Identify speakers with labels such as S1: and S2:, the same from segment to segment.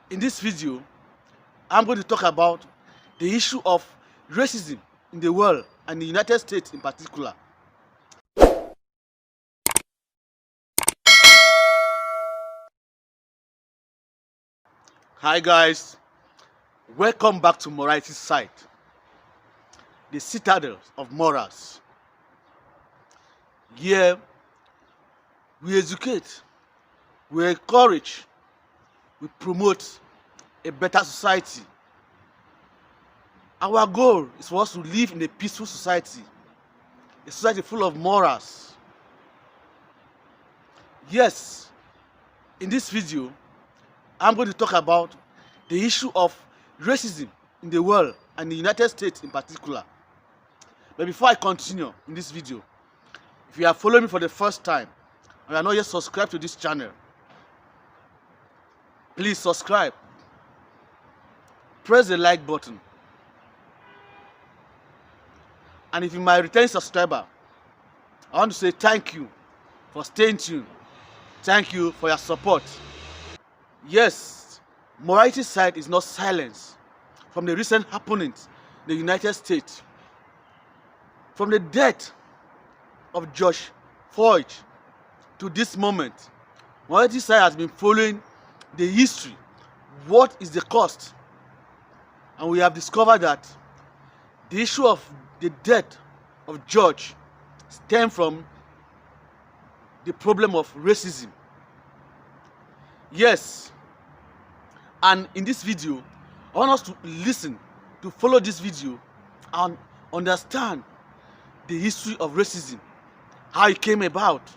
S1: In this video, I'm going to talk about the issue of racism in the world and the United States in particular. Hi guys, welcome back to Morality's site, the citadel of morals. Here, we educate, we encourage, we promote a better society. Our goal is for us to live in a peaceful society, a society full of morals. Yes, in this video, I'm going to talk about the issue of racism in the world and the United States in particular. But before I continue in this video, if you are following me for the first time and you are not yet subscribed to this channel, please subscribe. Press the like button. And if you're my returning subscriber, I want to say thank you for staying tuned. Thank you for your support. Yes, Morality's side is not silence from the recent happenings in the United States. From the death of George Floyd to this moment, Morality's side has been following the history. What is the cost? And we have discovered that the issue of the death of George stemmed from the problem of racism. Yes, and in this video, I want us to listen, to follow this video and understand the history of racism, how it came about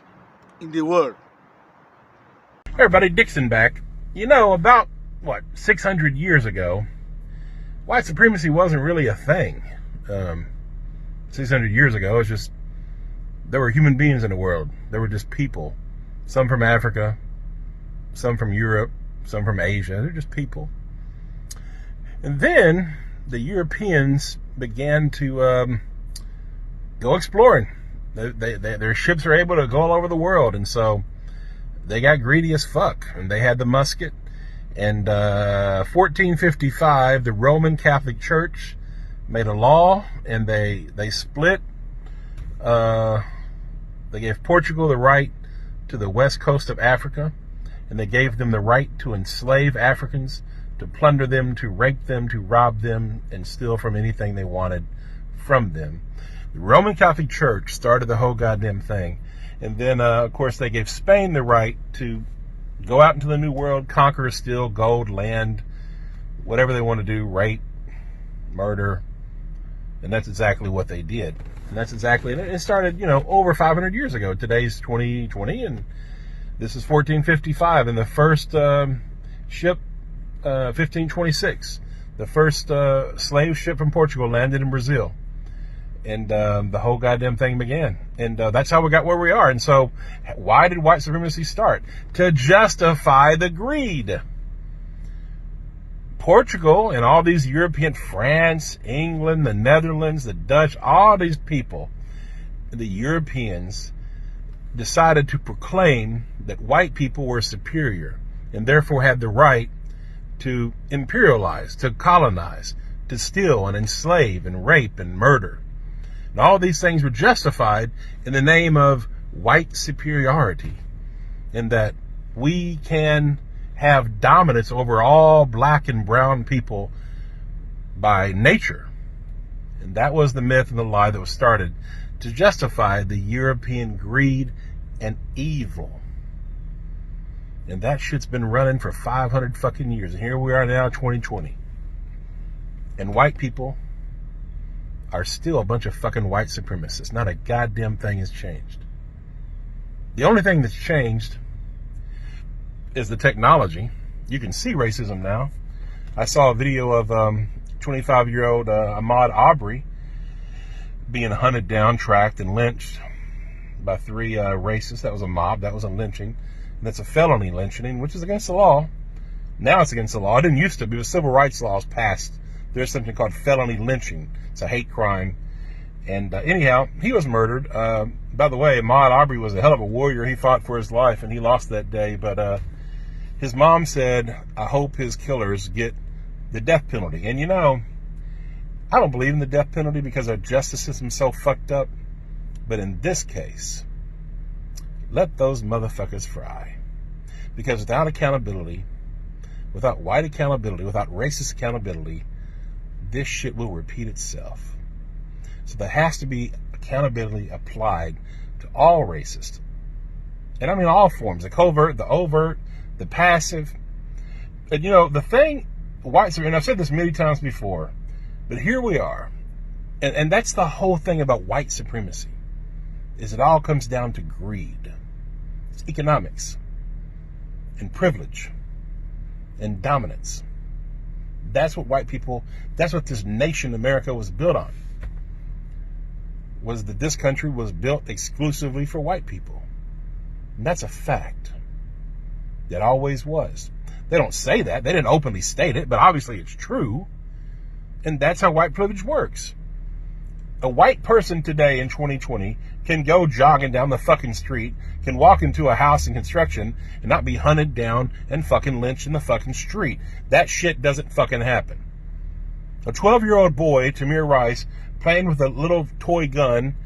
S1: in the world.
S2: Hey everybody, Dixon back. You know, about, 600 years ago, white supremacy wasn't really a thing. 600 years ago, it's just, there were human beings in the world. There were just people. Some from Africa, some from Europe, some from Asia. They're just people. And then the Europeans began to go exploring. Their ships are able to go all over the world, and so they got greedy as fuck. And they had the musket. And 1455, the Roman Catholic Church made a law, and they split. They gave Portugal the right to the west coast of Africa, and they gave them the right to enslave Africans, to plunder them, to rape them, to rob them, and steal from anything they wanted from them. The Roman Catholic Church started the whole goddamn thing. And then, of course, they gave Spain the right to go out into the New World, conquer, steal gold, land, whatever they want to do, rape, murder. And that's exactly what they did. And that's exactly, it started, over 500 years ago. Today's 2020, and this is 1455. And the first ship, 1526, the first slave ship from Portugal landed in Brazil. And the whole goddamn thing began. And that's how we got where we are. And so, why did white supremacy start? To justify the greed. Portugal and all these European, France, England, the Netherlands, the Dutch, all these people, the Europeans, decided to proclaim that white people were superior and therefore had the right to imperialize, to colonize, to steal and enslave and rape and murder. And all these things were justified in the name of white superiority, and that we can have dominance over all black and brown people by nature. And that was the myth and the lie that was started to justify the European greed and evil. And that shit's been running for 500 fucking years. And here we are now, 2020. And white people are still a bunch of fucking white supremacists. Not a goddamn thing has changed. The only thing that's changed is the technology. You can see racism now. I saw a video of 25-year-old Ahmaud Arbery being hunted down, tracked, and lynched by 3 racists. That was a mob. That was a lynching. And that's a felony lynching, which is against the law. Now it's against the law. It didn't used to be. It was civil rights laws passed. There's something called felony lynching. It's a hate crime. And anyhow, he was murdered. By the way, Ahmaud Arbery was a hell of a warrior. He fought for his life, and he lost that day. But his mom said, I hope his killers get the death penalty. And you know, I don't believe in the death penalty because our justice system's so fucked up. But in this case, let those motherfuckers fry. Because without accountability, without white accountability, without racist accountability, this shit will repeat itself. So there has to be accountability applied to all racists. And I mean all forms, the covert, the overt, the passive. And you know, the thing, white supremacy, and I've said this many times before, but here we are. And that's the whole thing about white supremacy, is it all comes down to greed. It's economics and privilege and dominance. That's what white people, that's what this nation, America, was built on. Was that this country was built exclusively for white people. And that's a fact. It always was. They don't say that. They didn't openly state it, but obviously it's true. And that's how white privilege works. A white person today in 2020 can go jogging down the fucking street, can walk into a house in construction and not be hunted down and fucking lynched in the fucking street. That shit doesn't fucking happen. A 12-year-old boy, Tamir Rice, playing with a little toy gun,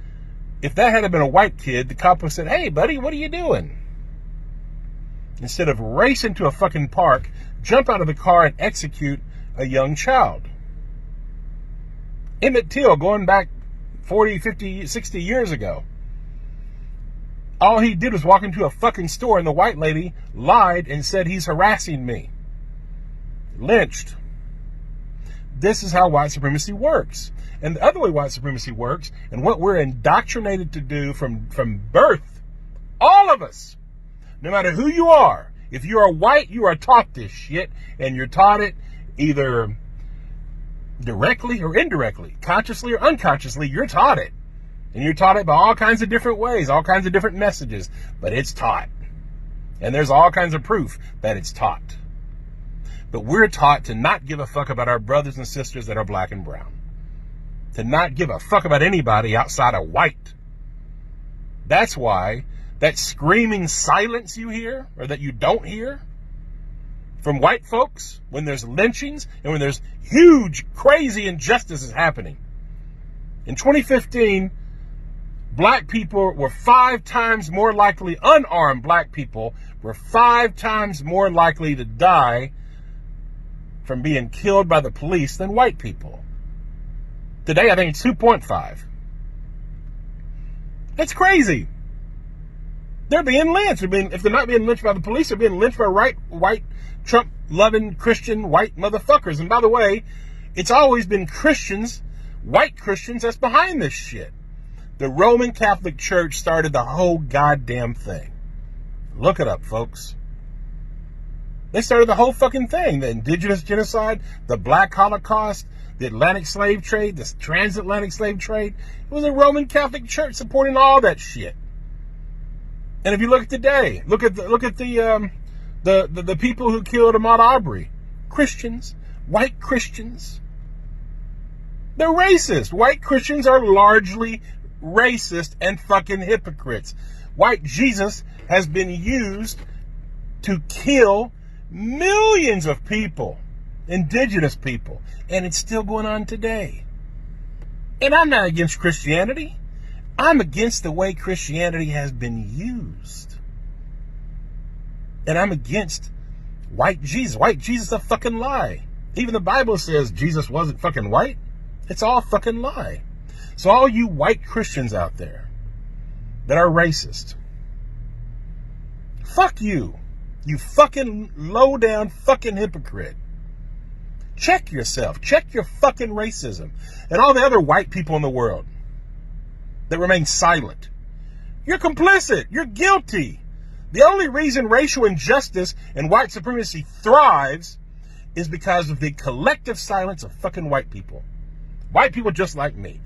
S2: if that had been a white kid, the cop would have said, hey buddy, what are you doing? Instead of racing to a fucking park, jump out of the car and execute a young child. Emmett Till, going back 40, 50, 60 years ago. All he did was walk into a fucking store and the white lady lied and said he's harassing me. Lynched. This is how white supremacy works. And the other way white supremacy works, and what we're indoctrinated to do from birth, all of us, no matter who you are, if you are white, you are taught this shit, and you're taught it either directly or indirectly, consciously or unconsciously, you're taught it. And you're taught it by all kinds of different ways, all kinds of different messages, but it's taught. And there's all kinds of proof that it's taught. But we're taught to not give a fuck about our brothers and sisters that are black and brown. To not give a fuck about anybody outside of white. That's why that screaming silence you hear, or that you don't hear, from white folks when there's lynchings and when there's huge, crazy injustices happening. In 2015, black people were 5 times more likely, unarmed black people were 5 times more likely to die from being killed by the police than white people. Today, I think it's 2.5. That's crazy. They're being lynched. If they're not being lynched by the police, they're being lynched by white, Trump-loving, Christian, white motherfuckers. And by the way, it's always been Christians, white Christians, that's behind this shit. The Roman Catholic Church started the whole goddamn thing. Look it up, folks. They started the whole fucking thing. The indigenous genocide, the black Holocaust, the Atlantic slave trade, the transatlantic slave trade. It was the Roman Catholic Church supporting all that shit. And if you look at today, look at the people who killed Ahmaud Arbery, Christians, white Christians. They're racist. White Christians are largely racist and fucking hypocrites. White Jesus has been used to kill millions of people, indigenous people, and it's still going on today. And I'm not against Christianity. I'm against the way Christianity has been used. And I'm against white Jesus. White Jesus is a fucking lie. Even the Bible says Jesus wasn't fucking white. It's all fucking lie. So all you white Christians out there that are racist, fuck you. You fucking low down fucking hypocrite. Check yourself. Check your fucking racism. And all the other white people in the world that remain silent. You're complicit. You're guilty. The only reason racial injustice and white supremacy thrives is because of the collective silence of fucking white people. White people just like me.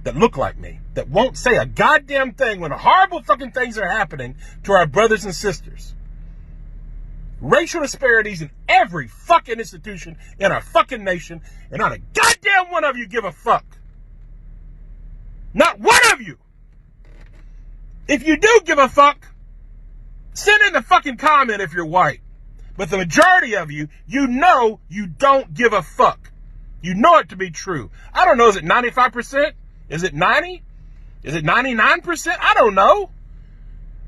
S2: That look like me. That won't say a goddamn thing when horrible fucking things are happening to our brothers and sisters. Racial disparities in every fucking institution in our fucking nation, and not a goddamn one of you give a fuck. Not one of you. If you do give a fuck, Send in the fucking comment if you're white. But the majority of you, you know you don't give a fuck. You know it to be true. I don't know, is it 95%? Is it 90? Is it 99%? I don't know.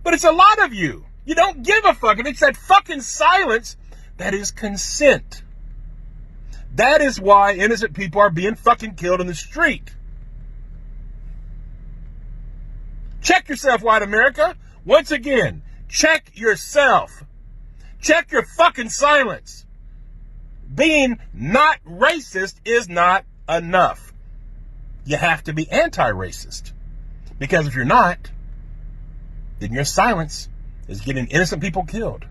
S2: But it's a lot of you. You don't give a fuck. And it's that fucking silence that is consent. That is why innocent people are being fucking killed in the street. Check yourself, white America. Once again, check yourself. Check your fucking silence. Being not racist is not enough. You have to be anti-racist. Because if you're not, then your silence is getting innocent people killed.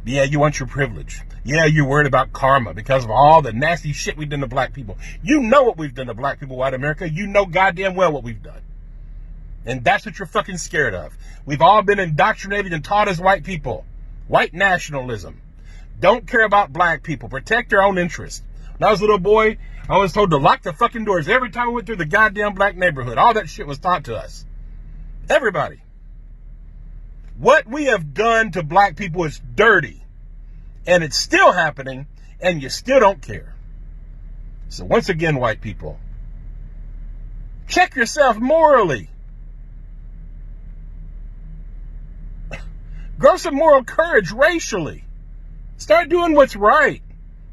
S2: Yeah, you want your privilege. Yeah, you're worried about karma because of all the nasty shit we've done to black people. You know what we've done to black people, white America. You know goddamn well what we've done. And that's what you're fucking scared of. We've all been indoctrinated and taught as white people. White nationalism. Don't care about black people. Protect your own interests. When I was a little boy, I was told to lock the fucking doors every time we went through the goddamn black neighborhood. All that shit was taught to us. Everybody. What we have done to black people is dirty. And it's still happening, and you still don't care. So once again, white people, check yourself morally. Grow some moral courage racially. Start doing what's right.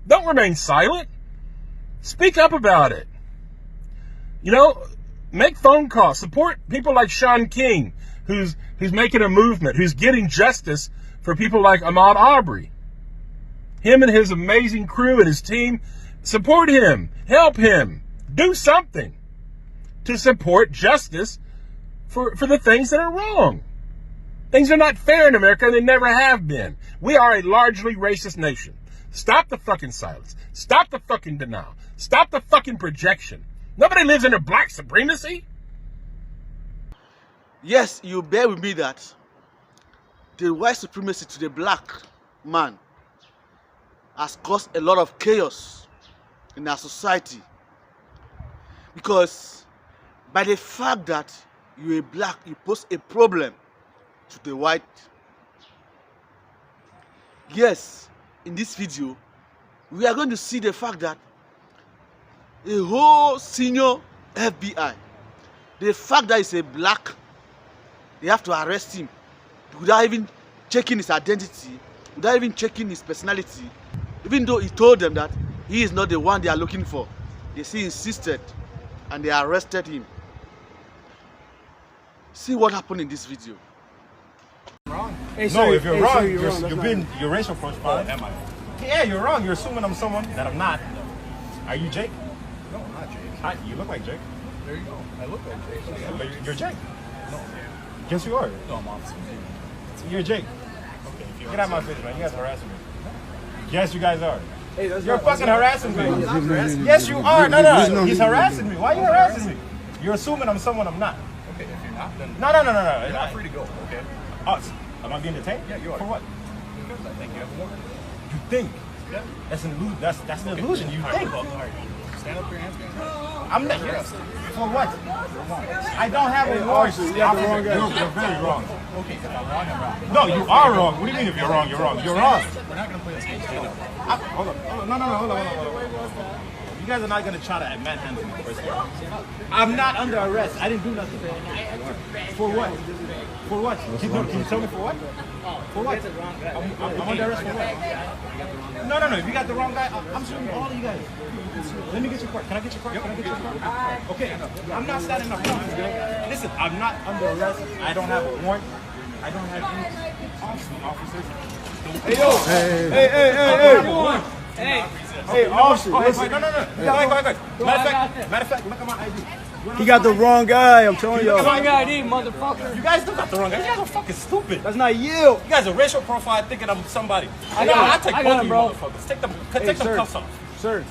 S2: Don't remain silent. Speak up about it. You know, make phone calls. Support people like Shaun King, who's making a movement, who's getting justice for people like Ahmaud Arbery. Him and his amazing crew and his team, support him. Help him. Do something to support justice for the things that are wrong. Things are not fair in America, and they never have been. We are a largely racist nation. Stop the fucking silence. Stop the fucking denial. Stop the fucking projection. Nobody lives under black supremacy.
S1: Yes, you bear with me that the white supremacy to the black man has caused a lot of chaos in our society. Because by the fact that you're a black, you pose a problem to the white. Yes, in this video, we are going to see the fact that a whole senior FBI, the fact that he's a black, they have to arrest him without even checking his identity, without even checking his personality, even though he told them that he is not the one they are looking for. They still insisted and they arrested him. See what happened in this video.
S3: Wrong.
S4: Hey,
S3: No,
S4: sir,
S3: if you're
S4: hey,
S3: wrong,
S4: sir,
S3: you're racial profile.
S4: Am I?
S3: Yeah, you're wrong. You're assuming I'm someone that I'm not. Are you Jake?
S4: No, I'm not Jake.
S3: Hi, you look like Jake.
S4: There you go. I look like Jake.
S3: Yeah, but you're Jake.
S4: No, man.
S3: Yes, you are.
S4: No, I'm Officer Z.
S3: You're Jake.
S4: Okay, if you're
S3: Get out of my face, man. You guys are harassing me. Yes, you guys are.
S4: Hey, that's
S3: You're
S4: not-
S3: fucking harassing me.
S4: I'm not harassing you.
S3: Yes, you are. No. He's harassing me. Why are you harassing me? You're assuming I'm someone I'm not.
S4: Okay, if you're not, then
S3: No.
S4: you're not free to go, okay?
S3: Us. Am I being detained?
S4: Yeah, you are.
S3: For what?
S4: Because I think you have a warrant.
S3: You think?
S4: Yeah.
S3: That's an illusion. That's an illusion. You
S4: All right,
S3: think?
S4: well, all right. Stand up, your hands behind.
S3: I'm not. Yes. For what? I don't have a warrant. You're very wrong.
S4: Okay, if I'm wrong, I'm wrong.
S3: No, you are wrong. What do you mean if you're wrong? You're wrong. You're wrong.
S4: We're not going to play this game. Stand up.
S3: Hold on. No. Hold on. You guys are not going to try to manhandle me. First of all. I'm not under arrest. I didn't do nothing. For what? For what? Can you tell me for what? For what? I'm under arrest for what? No. If you got the wrong guy, I'm suing all of you guys. Let me get your card. Can I get your card? Can I get your card? Okay. I'm not standing up front. Listen, I'm not under arrest. I don't have a warrant. I don't have any officers.
S4: Hey, yo.
S3: Hey, officer. No. Go ahead. Matter of fact, look at my ID.
S5: He got the wrong guy, I'm telling y'all.
S3: My ID, motherfucker. You guys do got the wrong guy. You guys are fucking stupid.
S5: That's not you.
S3: You guys are racial profile thinking I'm somebody. I'll take both of you motherfuckers. Take them cuffs off.
S5: Sir,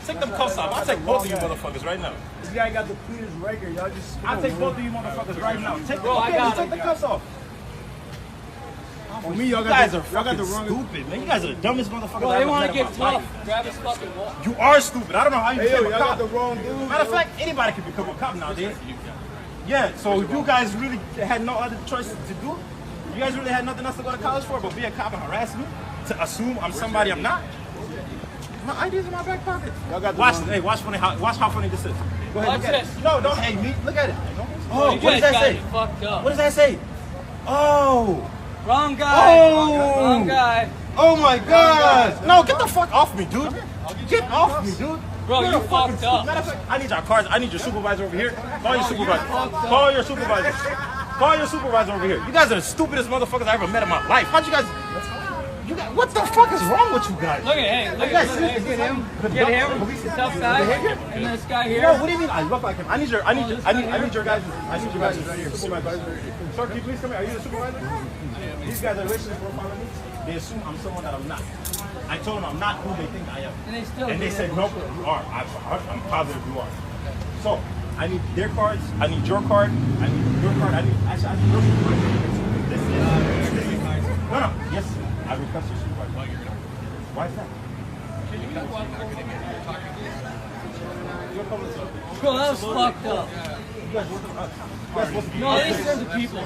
S3: Take them cuffs off. I'll take both of you motherfuckers right now.
S5: this guy got the cleanest record. Y'all just.
S3: I'll take both of you motherfuckers right now. Take the cuffs off.
S5: For me, y'all
S3: You
S5: got
S3: guys
S5: the,
S3: are
S5: y'all got
S3: fucking
S5: the wrong.
S3: stupid, man. You guys are the dumbest motherfuckers
S6: Bro,
S3: I
S6: they
S3: ever
S6: want
S3: met
S6: to
S3: in
S6: get
S3: my
S6: tough.
S3: life.
S6: Grab his fucking wall.
S3: You are stupid. I don't know how you
S5: Hey, yo,
S3: became
S5: y'all
S3: a
S5: got
S3: cop.
S5: the wrong dude.
S3: Matter of fact, anybody can become a cop nowadays. Yeah, so you guys really had no other choice to do? You guys really had nothing else to go to college for but be a cop and harass me? To assume I'm somebody I'm not? My ID's in my back pocket. Watch how funny this is. Go ahead,
S6: Watch
S3: look at
S6: this.
S3: it. No, don't hate me. Look at it.
S6: Oh,
S3: What does that say?
S6: Fucked up.
S3: What does that say? Oh.
S6: Wrong guy.
S3: Oh.
S6: Wrong guy.
S3: Oh my God. No, get the fuck off me, dude. Get off me, dude.
S6: Bro,
S3: You're
S6: you
S3: the fucking
S6: fucked up.
S3: Matter of fact, I need your cards. I need your supervisor over here. Call your supervisor. Call your supervisor. Call your supervisor over here. You guys are the stupidest motherfuckers I ever met in my life. How'd you guys? What the fuck is wrong with you guys?
S6: Look at him. Get him. Tough guy. And this guy here.
S3: No, what do you mean I look like him? I need your guys' supervisor. Sir, can you please come here? Are you the supervisor? These guys are racially profiling me. They assume I'm someone that I'm not. I told them I'm not who they think I am. And they said, nope, you are. I'm positive you are. So, I need their cards. I need your card. I need your card. I need your supervisor. No. Yes, I request your supervisor. Why is that?
S6: Bro, that was fucked up.
S3: You guys work for us. You guys supposed to be
S6: No, these are the people.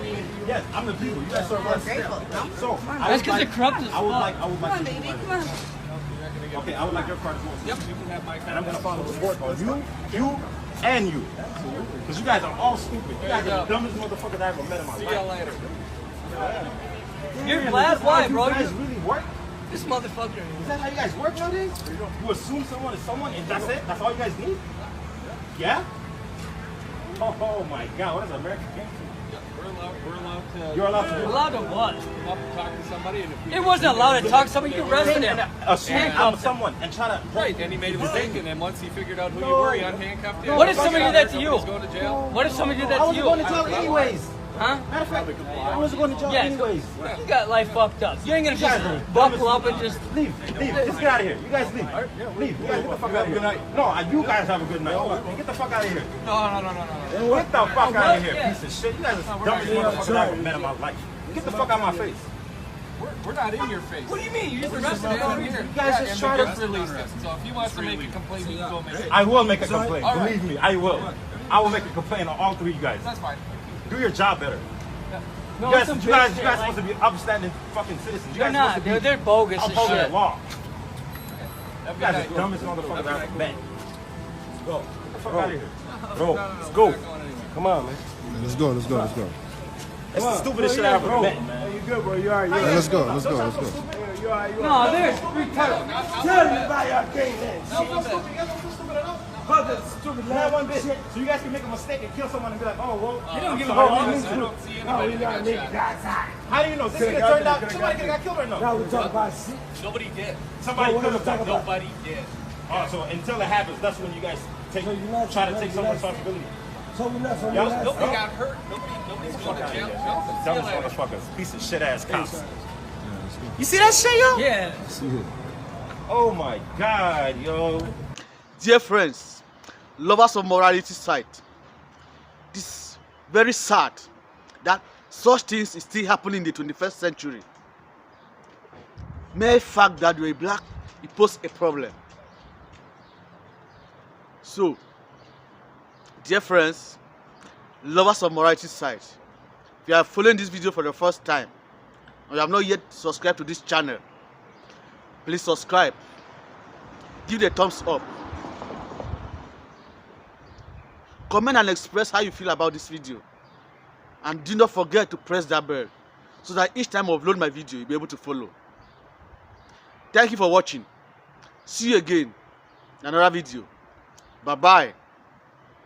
S3: Yes, I'm the people. You guys serve us. So,
S6: That's because they're corrupt as
S3: I would
S6: fuck.
S3: like your supervisor. Okay, I would like your card as well. Yep, you can have my card. And I'm gonna follow the report on you, and you. Because you guys are all stupid. You guys are the dumbest motherfuckers I ever met in my life.
S6: See y'all later. You're glad? Why, bro?
S3: You guys really work?
S6: This motherfucker.
S3: Is that how you guys work nowadays? You assume someone is someone and that's it? That's all you guys need? Yeah? Oh my God, what is American game? You're allowed to.
S6: Allowed to what?
S4: Come up and talk to somebody, and if we
S6: It wasn't allowed to talk to somebody. You arrested him.
S3: Assume I'm someone and try to.
S4: right, and he made a mistake, and then once he figured out who you were, he unhandcuffed you.
S6: What if somebody did that to you?
S4: Somebody's going to jail.
S6: What if somebody did that
S3: I
S6: to
S3: was
S6: you?
S3: going to jail anyways.
S6: Huh?
S3: Matter of fact, I was going to jail
S6: Yes.
S3: anyways.
S6: You got life fucked up. You ain't gonna just buckle up and just
S3: Leave. Just get out of here. You guys leave. Leave. You guys get the fuck out of here. Good night. No, you guys have a good night. Get the fuck out of here.
S4: No.
S3: Get the fuck out of here,
S6: Yeah.
S3: piece of shit. You guys are the dumbest motherfuckers I ever met in my life. Get the fuck out of my face.
S4: We're not in your face.
S6: What do you mean? You just
S4: We're
S6: arrested
S4: just down
S6: him.
S4: here.
S3: You guys just
S4: and
S3: try
S4: we
S3: to-
S4: just released it. So if he wants to make a complaint, he can go make it.
S3: I will make a complaint.
S4: All right.
S3: Believe me, I will. I will make a complaint on all three of you guys.
S4: That's fine.
S3: Do your job better.
S6: No,
S3: You guys,
S6: some
S3: you guys,
S6: bitch
S3: you guys
S6: shit,
S3: supposed to be upstanding fucking citizens. You
S6: They're
S3: guys
S6: not.
S3: supposed to be
S6: They're bogus as
S3: upholding the
S6: shit.
S3: law.
S4: Have a
S3: You
S4: good
S3: guys are
S4: night.
S3: the dumbest motherfuckers I ever met. Go. Get the fuck out of here.
S5: Bro, let's go. Come on, man.
S7: Let's go.
S3: It's the stupidest shit I ever met, man.
S5: Hey, you good, bro? You alright?
S7: Yeah, let's go.
S5: You alright?
S6: No, there's retarded.
S5: Tell me about your game, man.
S3: Not one bit. So you guys can make a mistake and kill someone and be like, oh, well,
S6: You don't give a
S3: sorry.
S6: fuck.
S4: I don't see anybody that got shot.
S3: How do you know? This could have turned out, somebody could have got killed or no?
S5: Now we talk about shit.
S4: Nobody did.
S3: Somebody could have got killed.
S4: Nobody did.
S3: Oh, so until it happens, that's when you guys take,
S5: So you're not-
S3: try to take some
S5: you're not-
S3: responsibility.
S5: So we not.
S3: Y'all-
S4: Nobody got hurt. Nobody's going to jail. Nothing. See you
S3: Dumbest
S4: later.
S3: motherfuckers. Piece of shit ass cops. You see that shit, yo?
S6: Yeah.
S3: Oh my God, yo.
S1: Dear friends, lovers of morality site, this is very sad that such things is still happening in the 21st century. Mere fact that you're a black, it poses a problem. So, dear friends, lovers of morality site, if you are following this video for the first time, or you have not yet subscribed to this channel, please subscribe, give it a thumbs up, comment and express how you feel about this video, and do not forget to press that bell so that each time I upload my video you'll be able to follow. Thank you for watching. See you again in another video. Bye bye.